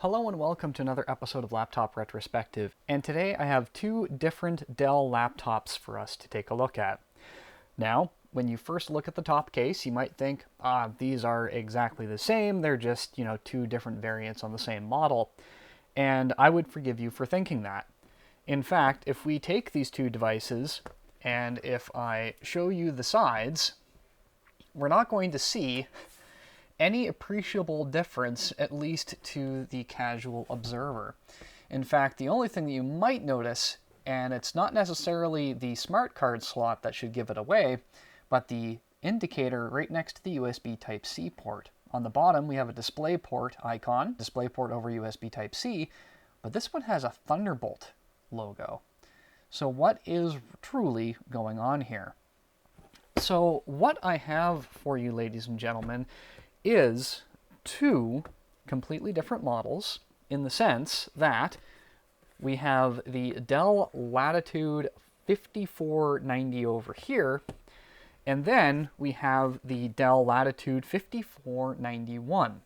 Hello and welcome to another episode of Laptop Retrospective, and today I have two different Dell laptops for us to take a look at. Now, when you first look at the top case, you might think, these are exactly the same, they're just, two different variants on the same model, and I would forgive you for thinking that. In fact, if we take these two devices, and if I show you the sides, we're not going to see any appreciable difference, at least to the casual observer. In fact, the only thing that you might notice, and it's not necessarily the smart card slot that should give it away, but the indicator right next to the USB Type-C port. On the bottom, we have a DisplayPort icon, DisplayPort over USB Type-C, but this one has a Thunderbolt logo. So what is truly going on here? So what I have for you, ladies and gentlemen, is two completely different models in the sense that we have the Dell Latitude 5490 over here, and then we have the Dell Latitude 5491.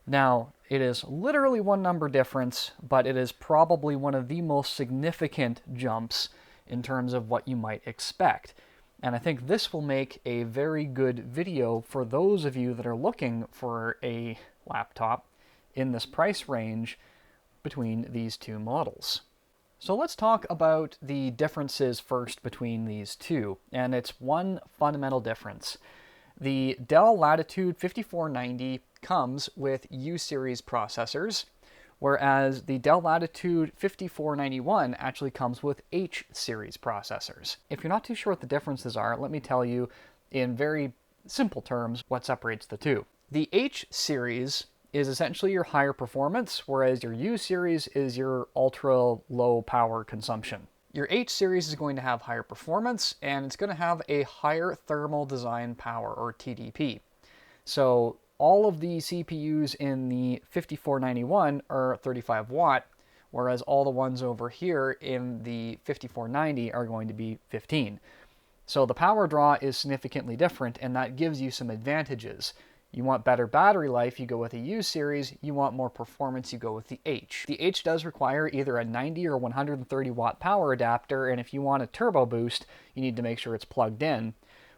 Now, it is literally one number difference, but it is probably one of the most significant jumps in terms of what you might expect. And I think this will make a very good video for those of you that are looking for a laptop in this price range between these two models. So let's talk about the differences first between these two, and it's one fundamental difference. The Dell Latitude 5490 comes with U-series processors, whereas the Dell Latitude 5491 actually comes with H-series processors. If you're not too sure what the differences are, let me tell you in very simple terms what separates the two. The H-series is essentially your higher performance, whereas your U-series is your ultra-low power consumption. Your H-series is going to have higher performance, and it's going to have a higher thermal design power, or TDP. So all of the CPUs in the 5491 are 35 watt, whereas all the ones over here in the 5490 are going to be 15. So the power draw is significantly different, and that gives you some advantages. You want better battery life, you go with a U-series. You want more performance, you go with the H. The H does require either a 90 or 130 watt power adapter, and if you want a turbo boost, you need to make sure it's plugged in.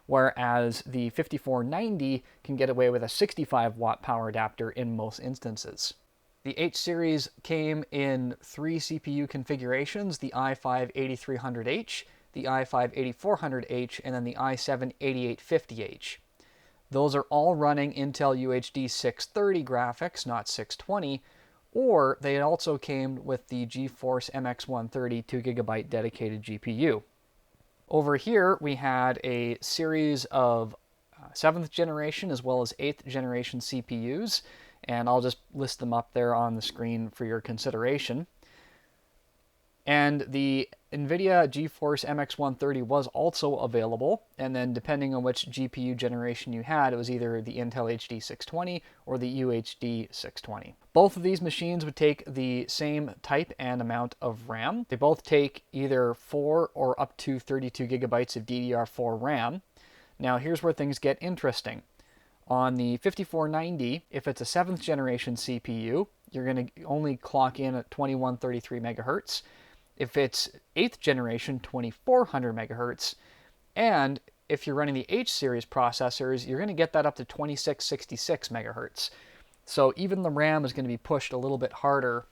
Whereas the 5490 can get away with a 65 watt power adapter in most instances. The H-series came in three CPU configurations, the i5-8300H, the i5-8400H, and then the i7-8850H. Those are all running Intel UHD 630 graphics, not 620, or they also came with the GeForce MX130 2GB dedicated GPU. Over here, we had a series of 7th generation as well as 8th generation CPUs, and I'll just list them up there on the screen for your consideration. And the NVIDIA GeForce MX130 was also available, and then depending on which GPU generation you had, it was either the Intel HD 620 or the UHD 620. Both of these machines would take the same type and amount of RAM. They both take either 4 or up to 32 gigabytes of DDR4 RAM. Now here's where things get interesting. On the 5490, if it's a 7th generation CPU, you're going to only clock in at 2133 megahertz. If it's 8th generation, 2400 megahertz, and if you're running the H-series processors, you're going to get that up to 2666 megahertz. So even the RAM is going to be pushed a little bit harder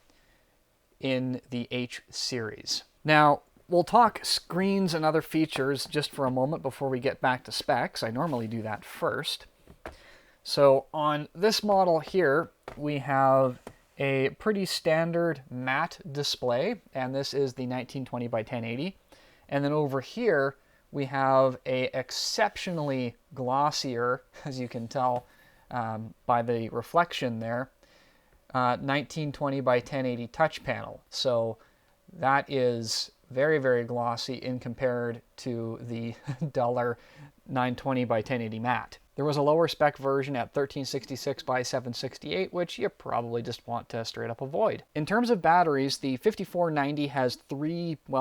in the H-series. Now, we'll talk screens and other features just for a moment before we get back to specs. I normally do that first. So on this model here, we have a pretty standard matte display, and this is the 1920 by 1080. And then over here, we have a exceptionally glossier, as you can tell by the reflection there, 1920 by 1080 touch panel. So that is very, very glossy in compared to the duller 920 by 1080 matte. There was a lower spec version at 1366 by 768, which you probably just want to straight up avoid. In terms of batteries, the 5490 has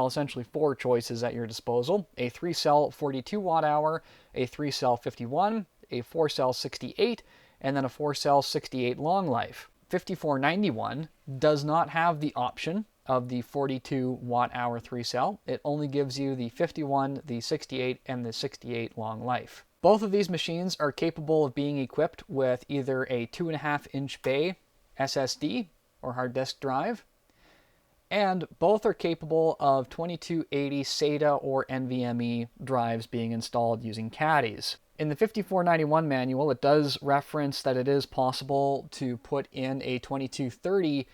essentially four choices at your disposal: a 3-cell 42 watt hour, a 3-cell 51, a 4-cell 68, and then a 4-cell 68 long life. 5491 does not have the option of the 42 watt-hour 3-cell. It only gives you the 51, the 68, and the 68 long life. Both of these machines are capable of being equipped with either a 2.5-inch bay SSD or hard disk drive, and both are capable of 2280 SATA or NVMe drives being installed using caddies. In the 5491 manual, it does reference that it is possible to put in a 2230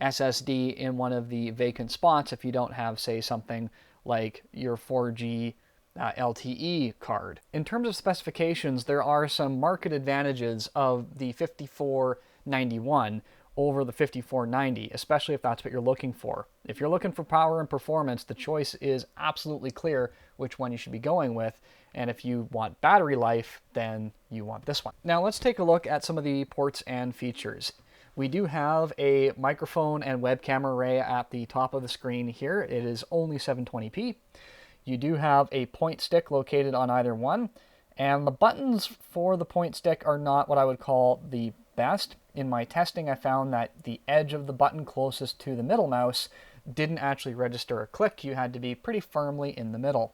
SSD in one of the vacant spots if you don't have, say, something like your 4G LTE card. In terms of specifications, there are some market advantages of the 5491 over the 5490, especially if that's what you're looking for. If you're looking for power and performance, the choice is absolutely clear which one you should be going with. And if you want battery life, then you want this one. Now let's take a look at some of the ports and features. We do have a microphone and webcam array at the top of the screen here. It is only 720p. You do have a point stick located on either one, and the buttons for the point stick are not what I would call the best. In my testing, I found that the edge of the button closest to the middle mouse didn't actually register a click. You had to be pretty firmly in the middle.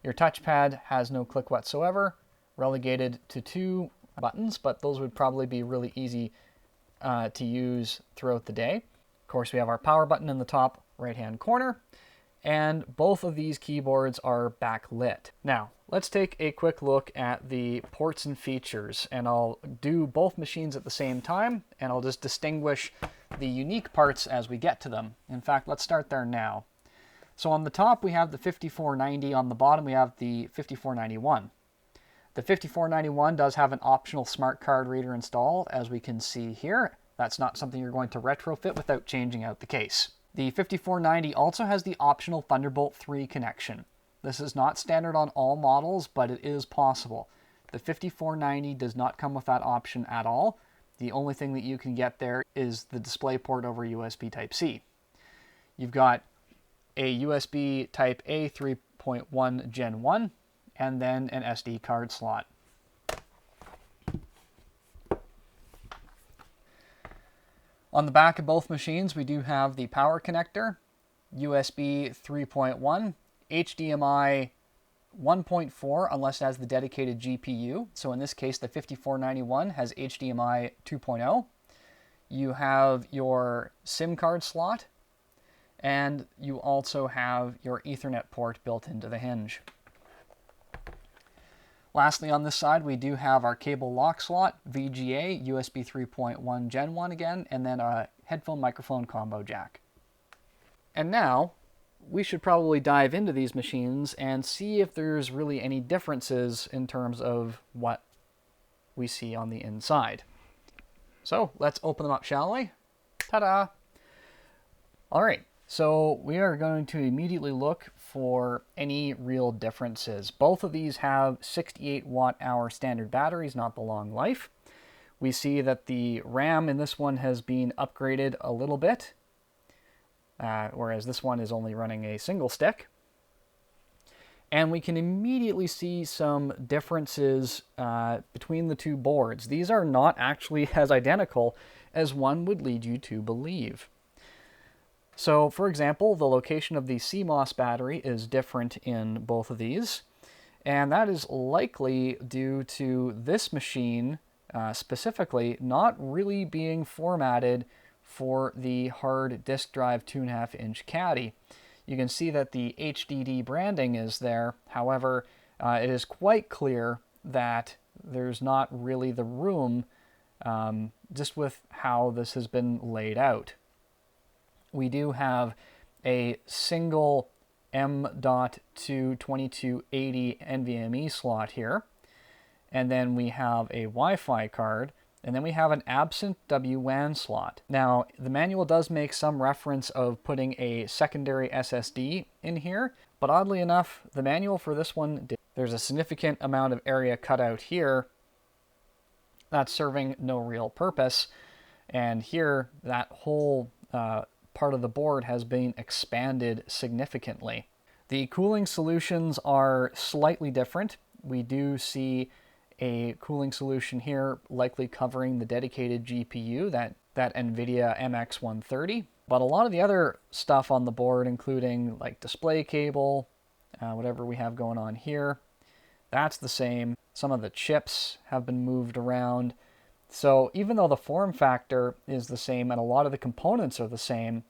Your touchpad has no click whatsoever, relegated to 2 buttons, but those would probably be really easy to use throughout the day. Of course, we have our power button in the top right-hand corner, and both of these keyboards are backlit. Now, let's take a quick look at the ports and features, and I'll do both machines at the same time, and I'll just distinguish the unique parts as we get to them. In fact, let's start there now. So on the top, we have the 5490. On the bottom, we have the 5491. The 5491 does have an optional smart card reader installed, as we can see here. That's not something you're going to retrofit without changing out the case. The 5490 also has the optional Thunderbolt 3 connection. This is not standard on all models, but it is possible. The 5490 does not come with that option at all. The only thing that you can get there is the DisplayPort over USB Type-C. You've got a USB Type-A 3.1 Gen 1, and then an SD card slot. On the back of both machines, we do have the power connector, USB 3.1, HDMI 1.4 unless it has the dedicated GPU. So in this case, the 5491 has HDMI 2.0. You have your SIM card slot, and you also have your Ethernet port built into the hinge. Lastly, on this side, we do have our cable lock slot, VGA, USB 3.1 Gen 1 again, and then a headphone microphone combo jack. And now, we should probably dive into these machines and see if there's really any differences in terms of what we see on the inside. So, let's open them up, shall we? Ta-da! All right. So we are going to immediately look for any real differences. Both of these have 68 watt-hour standard batteries, not the long life. We see that the RAM in this one has been upgraded a little bit, whereas this one is only running a single stick. And we can immediately see some differences between the two boards. These are not actually as identical as one would lead you to believe. So, for example, the location of the CMOS battery is different in both of these, and that is likely due to this machine specifically not really being formatted for the hard disk drive 2.5-inch caddy. You can see that the HDD branding is there. However, it is quite clear that there's not really the room just with how this has been laid out. We do have a single M.2 2280 NVMe slot here, and then we have a Wi-Fi card, and then we have an absent WWAN slot. Now, the manual does make some reference of putting a secondary SSD in here, but oddly enough, the manual for this one, there's a significant amount of area cut out here that's serving no real purpose, and here that whole part of the board has been expanded significantly. The cooling solutions are slightly different. We do see a cooling solution here, likely covering the dedicated GPU, that NVIDIA MX130. But a lot of the other stuff on the board, including like display cable, whatever we have going on here, that's the same. Some of the chips have been moved around. So even though the form factor is the same and a lot of the components are the same,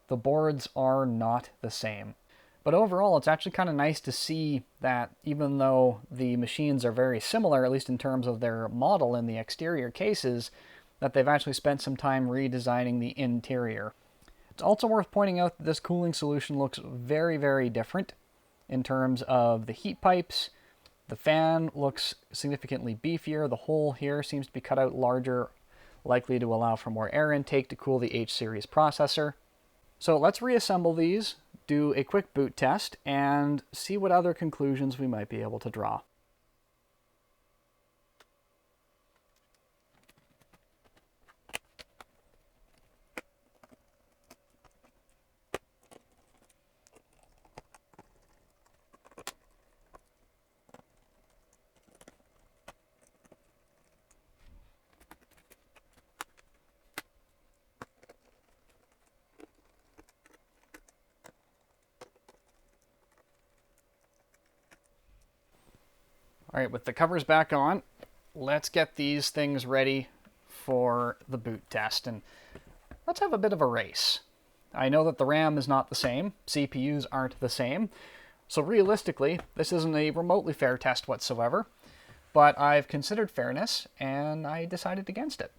the boards are not the same. But overall, it's actually kind of nice to see that even though the machines are very similar, at least in terms of their model in the exterior cases, that they've actually spent some time redesigning the interior. It's also worth pointing out that this cooling solution looks very, very different in terms of the heat pipes. The fan looks significantly beefier. The hole here seems to be cut out larger, likely to allow for more air intake to cool the H-series processor. So let's reassemble these, do a quick boot test, and see what other conclusions we might be able to draw. All right, with the covers back on, let's get these things ready for the boot test, and let's have a bit of a race. I know that the RAM is not the same, CPUs aren't the same, so realistically, this isn't a remotely fair test whatsoever, but I've considered fairness, and I decided against it.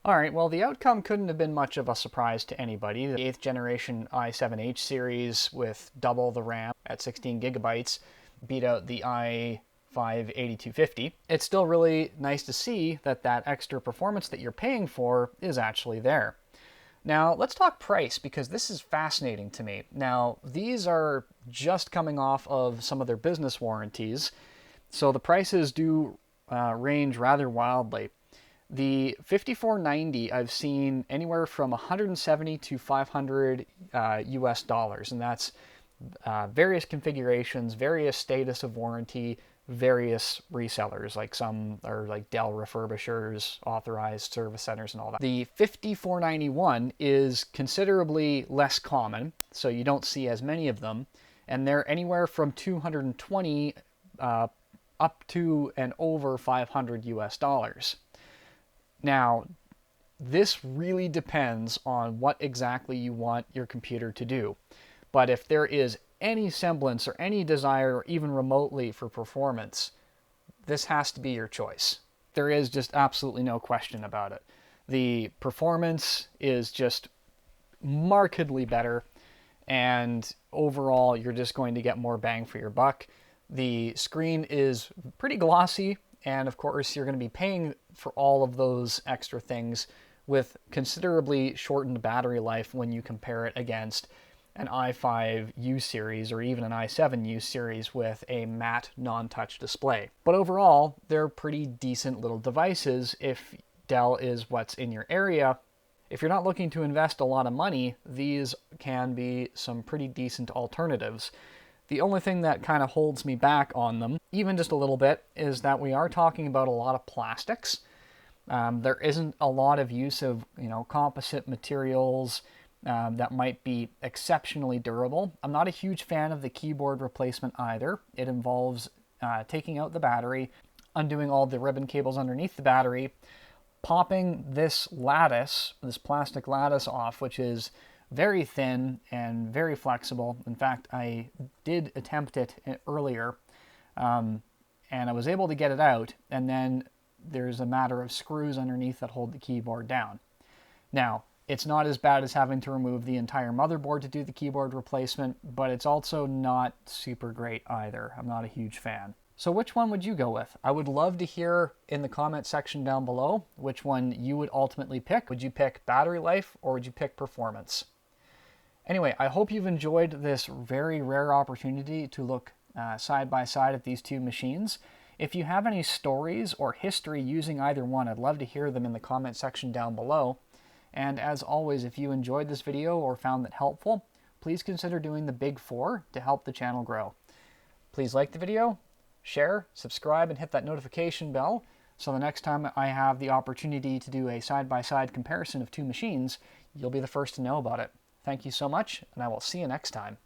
Alright, well the outcome couldn't have been much of a surprise to anybody. The 8th generation i7H series with double the RAM at 16 gigabytes beat out the i5-8250. It's still really nice to see that that extra performance that you're paying for is actually there. Now let's talk price, because this is fascinating to me. Now these are just coming off of some of their business warranties, so the prices do range rather wildly. The 5490 I've seen anywhere from 170 to 500 US dollars, and that's various configurations, various status of warranty, various resellers, like some are like Dell refurbishers, authorized service centers, and all that. The 5491 is considerably less common, so you don't see as many of them, and they're anywhere from 220 up to and over 500 US dollars. Now, this really depends on what exactly you want your computer to do. But if there is any semblance or any desire, even remotely, for performance, this has to be your choice. There is just absolutely no question about it. The performance is just markedly better, and overall, you're just going to get more bang for your buck. The screen is pretty glossy, and of course, you're going to be paying for all of those extra things with considerably shortened battery life when you compare it against an i5 U series or even an i7 U series with a matte non-touch display. But overall, they're pretty decent little devices if Dell is what's in your area. If you're not looking to invest a lot of money, these can be some pretty decent alternatives. The only thing that kind of holds me back on them, even just a little bit, is that we are talking about a lot of plastics. There isn't a lot of use of, composite materials that might be exceptionally durable. I'm not a huge fan of the keyboard replacement either. It involves taking out the battery, undoing all the ribbon cables underneath the battery, popping this lattice, this plastic lattice off, which is very thin and very flexible. In fact, I did attempt it earlier, and I was able to get it out, and then there's a matter of screws underneath that hold the keyboard down. Now, It's not as bad as having to remove the entire motherboard to do the keyboard replacement, but it's also not super great either. I'm not a huge fan. So which one would you go with? I would love to hear in the comment section down below which one you would ultimately pick. Would you pick battery life or would you pick performance? Anyway, I hope you've enjoyed this very rare opportunity to look side by side at these two machines. If you have any stories or history using either one, I'd love to hear them in the comment section down below. And as always, if you enjoyed this video or found it helpful, please consider doing the big 4 to help the channel grow. Please like the video, share, subscribe, and hit that notification bell so the next time I have the opportunity to do a side-by-side comparison of two machines, you'll be the first to know about it. Thank you so much, and I will see you next time.